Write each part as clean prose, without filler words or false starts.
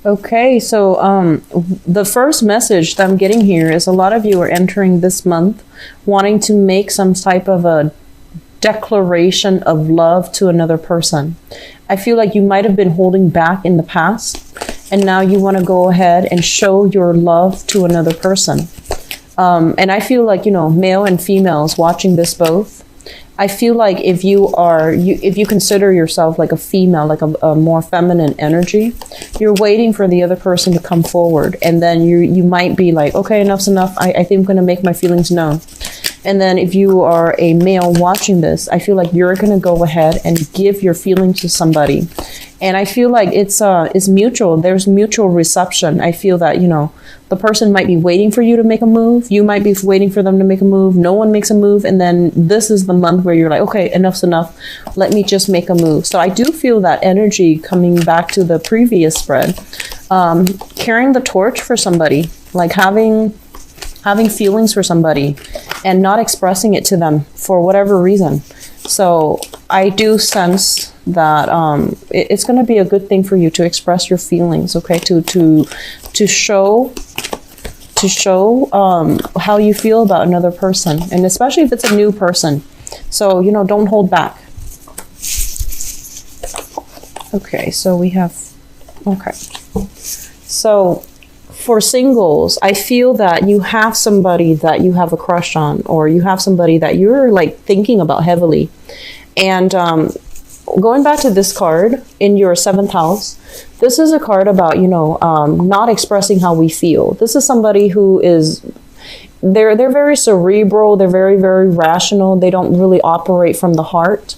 Okay, so the first message that I'm getting here is a lot of you are entering this month wanting to make some type of a declaration of love to another person. I feel like you might have been holding back in the past, and now you want to go ahead and show your love to another person. And I feel like, male and females watching this both, I feel like if if you consider yourself like a female, like a more feminine energy, you're waiting for the other person to come forward. And then you might be like, okay, enough's enough. I think I'm going to make my feelings known. And then if you are a male watching this, I feel like you're going to go ahead and give your feelings to somebody. And I feel like it's mutual. There's mutual reception. I feel that, the person might be waiting for you to make a move. You might be waiting for them to make a move. No one makes a move. And then this is the month where you're like, okay, enough's enough. Let me just make a move. So I do feel that energy coming back to the previous spread, carrying the torch for somebody, like having feelings for somebody and not expressing it to them for whatever reason. So I do sense that it's going to be a good thing for you to express your feelings, okay? To show how you feel about another person, and especially if it's a new person. So, don't hold back. Okay, so we have, okay. So for singles, I feel that you have somebody that you have a crush on, or you have somebody that you're like thinking about heavily. And going back to this card in your 7th house, this is a card about, not expressing how we feel. This is somebody who is, they're very cerebral. They're very, very rational. They don't really operate from the heart.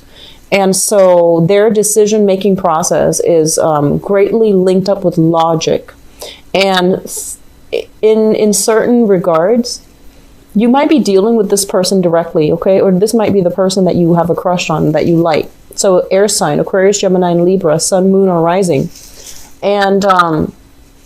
And so their decision-making process is greatly linked up with logic. And in certain regards, you might be dealing with this person directly, okay? Or this might be the person that you have a crush on, that you like. So air sign, Aquarius, Gemini, and Libra, sun, moon, or rising. And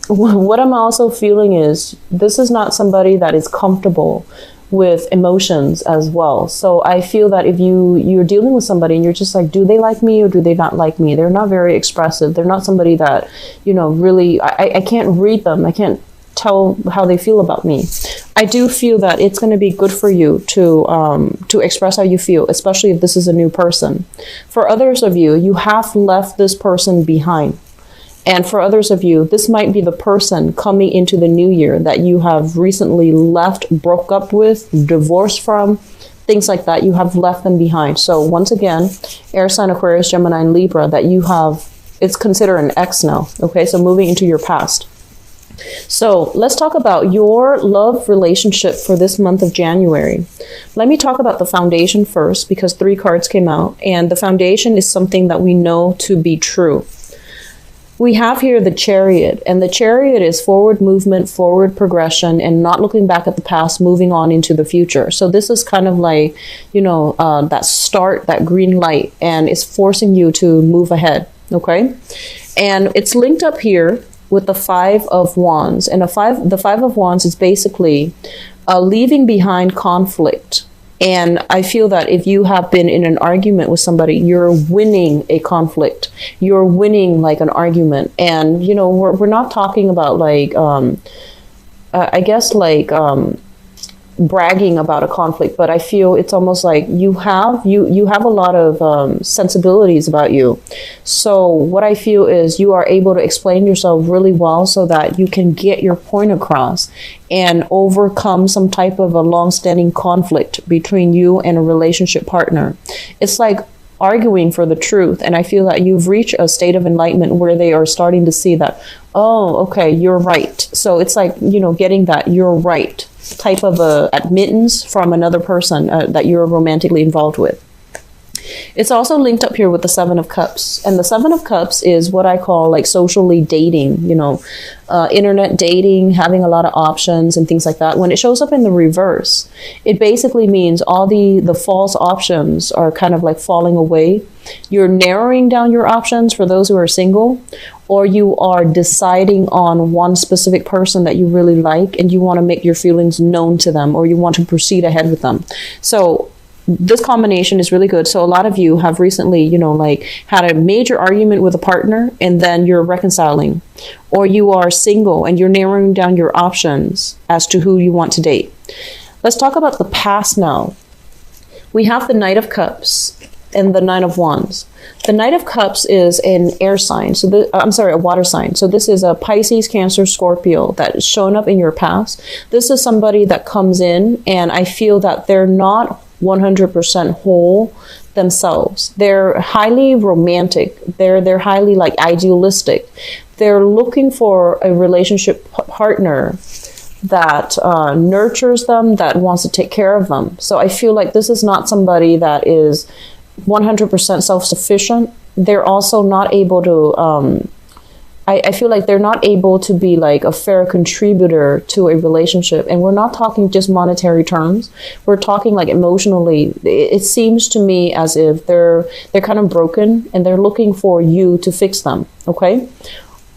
what I'm also feeling is this is not somebody that is comfortable with emotions as well. So I feel that if you're dealing with somebody and you're just like, do they like me or do they not like me? They're not very expressive. They're not somebody that, really, I can't read them. I can't tell how they feel about me. I do feel that it's going to be good for you to express how you feel, especially if this is a new person. For others of you, you have left this person behind. And for others of you, this might be the person coming into the new year that you have recently left, broke up with, divorced from, things like that. You have left them behind. So once again, air sign, Aquarius, Gemini, and Libra, that you have, it's considered an ex now. Okay, so moving into your past. So let's talk about your love relationship for this month of January. Let me talk about the foundation first, because 3 cards came out, and the foundation is something that we know to be true. We have here the Chariot, and the Chariot is forward movement, forward progression, and not looking back at the past, moving on into the future. So this is kind of like, that start, that green light, and it's forcing you to move ahead, okay? And it's linked up here with the 5 of Wands. And the 5 of Wands is basically leaving behind conflict. And I feel that if you have been in an argument with somebody, you're winning a conflict. You're winning like an argument. And, we're not talking about like, I guess like bragging about a conflict, but I feel it's almost like you have a lot of sensibilities about you. So what I feel is you are able to explain yourself really well so that you can get your point across and overcome some type of a long-standing conflict between you and a relationship partner. It's like arguing for the truth, and I feel that you've reached a state of enlightenment where they are starting to see that, oh, okay, you're right. So it's like, getting that you're right type of a admittance from another person that you're romantically involved with. It's also linked up here with the 7 of Cups. And the 7 of Cups is what I call like socially dating, internet dating, having a lot of options and things like that. When it shows up in the reverse, it basically means all the false options are kind of like falling away. You're narrowing down your options for those who are single, or you are deciding on one specific person that you really like and you want to make your feelings known to them, or you want to proceed ahead with them. So this combination is really good. So a lot of you have recently, you know, like had a major argument with a partner and then you're reconciling, or you are single and you're narrowing down your options as to who you want to date. Let's talk about the past now. We have the Knight of Cups and the Nine of Wands. The Knight of Cups is an air sign. So a water sign. So this is a Pisces, Cancer, Scorpio that is showing up in your past. This is somebody that comes in and I feel that they're not 100% whole themselves. They're highly romantic. They're highly like idealistic. They're looking for a relationship partner that nurtures them, that wants to take care of them. So I feel like this is not somebody that is 100% self-sufficient. They're also not able to I feel like they're not able to be like a fair contributor to a relationship. And we're not talking just monetary terms. We're talking like emotionally. It seems to me as if they're kind of broken and they're looking for you to fix them. Okay.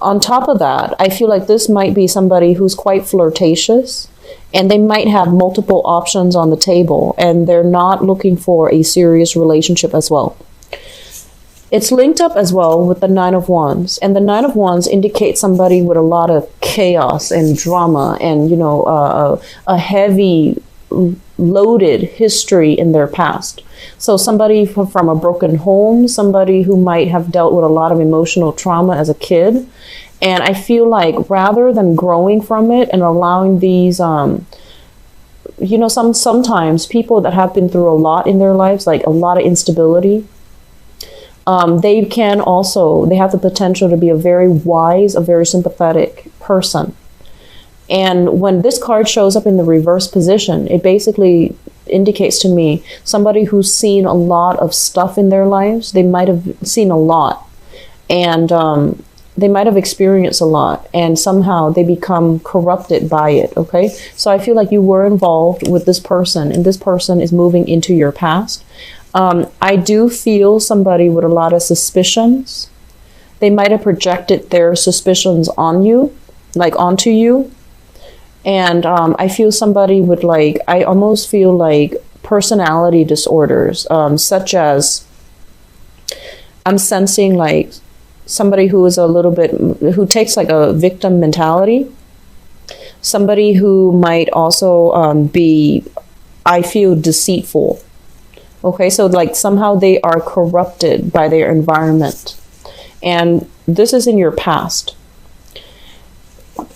On top of that, I feel like this might be somebody who's quite flirtatious and they might have multiple options on the table and they're not looking for a serious relationship as well. It's linked up as well with the Nine of Wands, and the Nine of Wands indicates somebody with a lot of chaos and drama and, you know, a heavy loaded history in their past. So somebody from a broken home, somebody who might have dealt with a lot of emotional trauma as a kid. And I feel like rather than growing from it and allowing these, you know, sometimes people that have been through a lot in their lives, like a lot of instability, they have the potential to be a very wise, a very sympathetic person. And when this card shows up in the reverse position, it basically indicates to me somebody who's seen a lot of stuff in their lives. They might have seen a lot and they might have experienced a lot and somehow they become corrupted by it. Okay. So I feel like you were involved with this person and this person is moving into your past. I do feel somebody with a lot of suspicions. They might have projected their suspicions on you, like onto you. And I feel somebody with like, I almost feel like personality disorders, such as I'm sensing like somebody who is a little bit, who takes like a victim mentality. Somebody who might also be, I feel, deceitful. Okay, so like somehow they are corrupted by their environment. And this is in your past.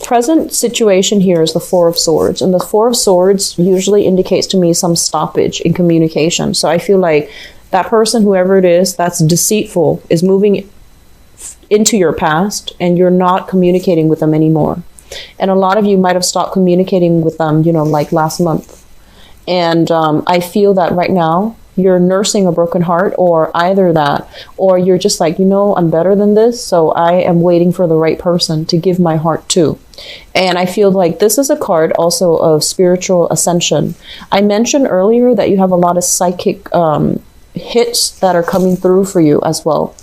Present situation here is the Four of Swords. And the Four of Swords usually indicates to me some stoppage in communication. So I feel like that person, whoever it is, that's deceitful, is moving into your past and you're not communicating with them anymore. And a lot of you might have stopped communicating with them, you know, like last month. And I feel that right now, you're nursing a broken heart, or either that, or you're just like, you know, I'm better than this, so I am waiting for the right person to give my heart to. And I feel like this is a card also of spiritual ascension. I mentioned earlier that you have a lot of psychic hits that are coming through for you as well.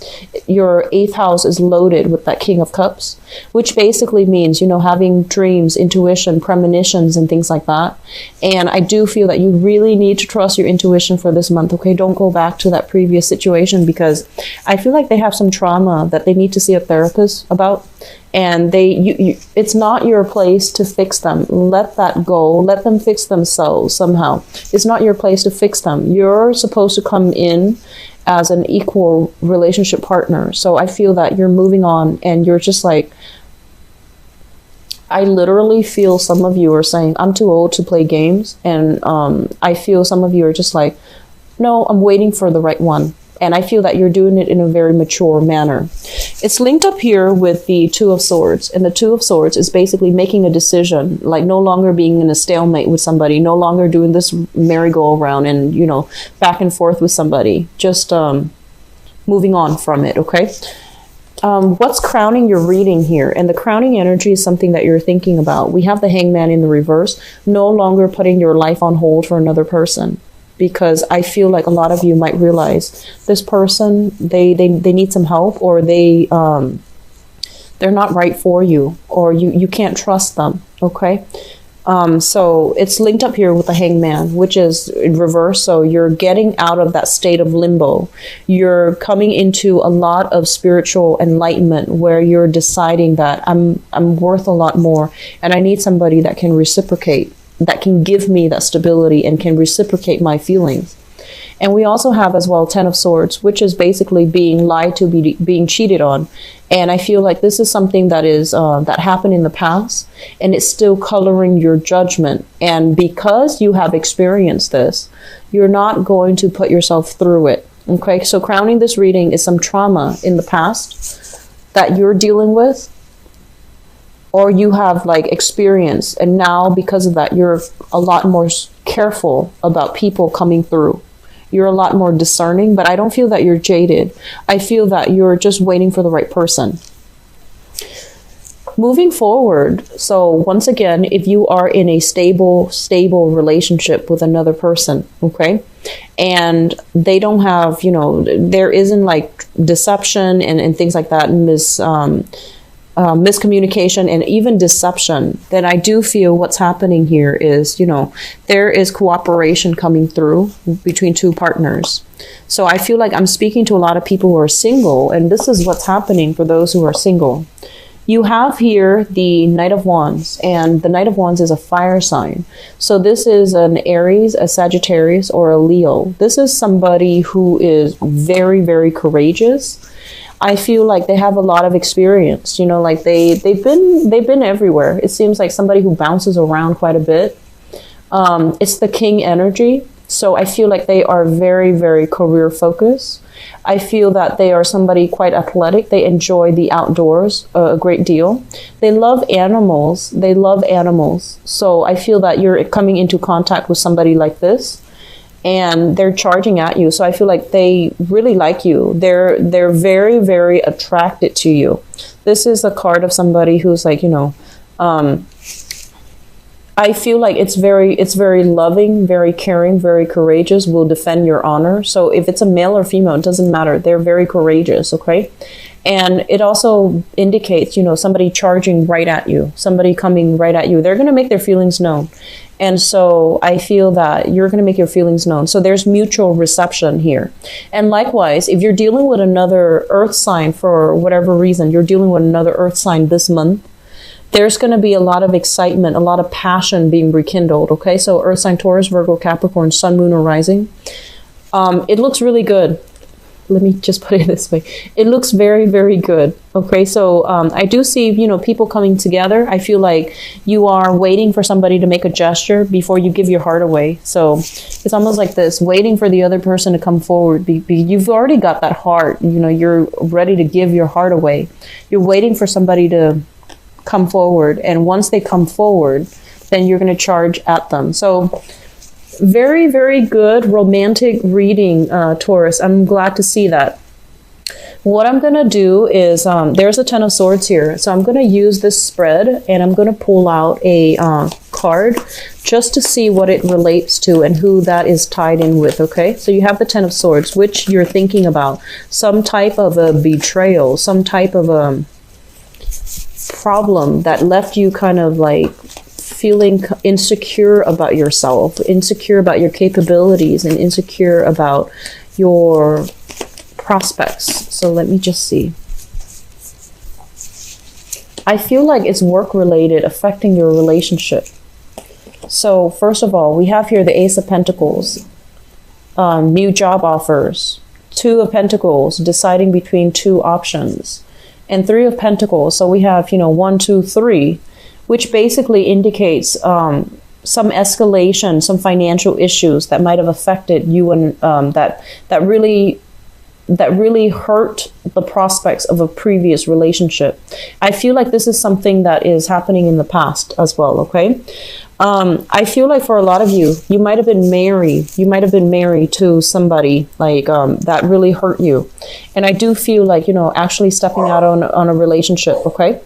Your 8th house is loaded with that King of Cups, which basically means, you know, having dreams, intuition, premonitions, and things like that. And I do feel that you really need to trust your intuition for this month. Okay, don't go back to that previous situation, because I feel like they have some trauma that they need to see a therapist about. And it's not your place to fix them. Let that go. Let them fix themselves somehow. It's not your place to fix them. You're supposed to come in as an equal relationship partner. So I feel that you're moving on and you're just like, I literally feel some of you are saying, I'm too old to play games. And I feel some of you are just like, no, I'm waiting for the right one. And I feel that you're doing it in a very mature manner. It's linked up here with the Two of Swords. And the Two of Swords is basically making a decision, like no longer being in a stalemate with somebody, no longer doing this merry-go-round and, you know, back and forth with somebody. Just moving on from it, okay? What's crowning your reading here? And the crowning energy is something that you're thinking about. We have the Hangman in the reverse, no longer putting your life on hold for another person. Because I feel like a lot of you might realize this person, they need some help, or they're not right for you, or you can't trust them. Okay. So it's linked up here with the Hangman, which is in reverse. So you're getting out of that state of limbo. You're coming into a lot of spiritual enlightenment where you're deciding that I'm worth a lot more, and I need somebody that can reciprocate, that can give me that stability and can reciprocate my feelings. And we also have as well Ten of Swords, which is basically being lied to, being cheated on. And I feel like this is something that is that happened in the past, and it's still coloring your judgment. And because you have experienced this, you're not going to put yourself through it. Okay, so crowning this reading is some trauma in the past that you're dealing with, or you have like experienced, and now because of that, you're a lot more careful about people coming through. You're a lot more discerning, but I don't feel that you're jaded. I feel that you're just waiting for the right person. Moving forward, so once again, if you are in a stable relationship with another person, okay, and they don't have, there isn't like deception and things like that, miscommunication and even deception, then I do feel what's happening here is, there is cooperation coming through between two partners. So I feel like I'm speaking to a lot of people who are single, and this is what's happening for those who are single. You have here the Knight of Wands, and the Knight of Wands is a fire sign. So this is an Aries, a Sagittarius, or a Leo. This is somebody who is very, very courageous. I feel like they have a lot of experience, like they've been everywhere. It seems like somebody who bounces around quite a bit. It's the King energy. So I feel like they are very, very career focused. I feel that they are somebody quite athletic. They enjoy the outdoors a great deal. They love animals. So I feel that you're coming into contact with somebody like this, and they're charging at you. So I feel like they really like you. They're very, very attracted to you. This is a card of somebody who's like, I feel like it's very loving, very caring, very courageous, will defend your honor. So if it's a male or female, it doesn't matter. They're very courageous, okay? And it also indicates, somebody charging right at you, somebody coming right at you. They're going to make their feelings known. And so I feel that you're going to make your feelings known. So there's mutual reception here. And likewise, if you're dealing with another earth sign for whatever reason, you're dealing with another earth sign this month, there's going to be a lot of excitement, a lot of passion being rekindled, okay? So earth sign, Taurus, Virgo, Capricorn, Sun, Moon, or Rising. It looks really good. Let me just put it this way. It looks very, very good. Okay, so I do see, people coming together. I feel like you are waiting for somebody to make a gesture before you give your heart away. So it's almost like this, waiting for the other person to come forward. You've already got that heart. You're ready to give your heart away. You're waiting for somebody to come forward. And once they come forward, then you're going to charge at them. So very, very good romantic reading, Taurus. I'm glad to see that. What I'm going to do is, there's a Ten of Swords here. So I'm going to use this spread, and I'm going to pull out a card just to see what it relates to and who that is tied in with, okay? So you have the Ten of Swords, which you're thinking about. Some type of a betrayal, some type of a problem that left you kind of like feeling insecure about yourself, insecure about your capabilities, and insecure about your prospects. So let me just see. I feel like it's work related, affecting your relationship. So first of all, we have here the Ace of Pentacles, new job offers, Two of Pentacles, deciding between two options, and Three of Pentacles. So we have, 1, 2, 3, which basically indicates some escalation, some financial issues that might have affected you, and that really hurt the prospects of a previous relationship. I feel like this is something that is happening in the past as well, okay? I feel like for a lot of you, you might have been married. You might have been married to somebody like that really hurt you. And I do feel like, actually stepping out on a relationship, okay?